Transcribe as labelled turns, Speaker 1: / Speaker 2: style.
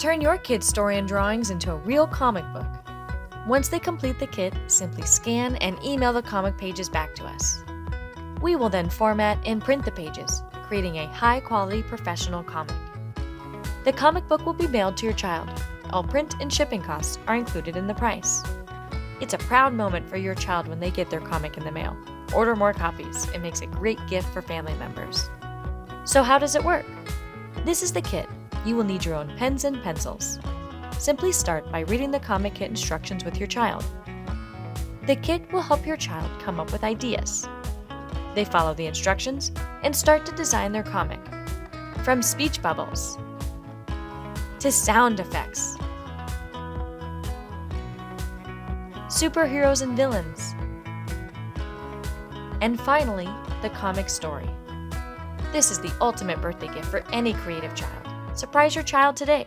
Speaker 1: Turn your kid's story and drawings into a real comic book. Once they complete the kit, simply scan and email the comic pages back to us. We will then format and print the pages, creating a high-quality professional comic. The comic book will be mailed to your child. All print and shipping costs are included in the price. It's a proud moment for your child when they get their comic in the mail. Order more copies. It makes a great gift for family members. So how does it work? This is the kit. You will need your own pens and pencils. Simply start by reading the comic kit instructions with your child. The kit will help your child come up with ideas. They follow the instructions and start to design their comic. From speech bubbles to sound effects, superheroes and villains, and finally, the comic story. This is the ultimate birthday gift for any creative child. Surprise your child today.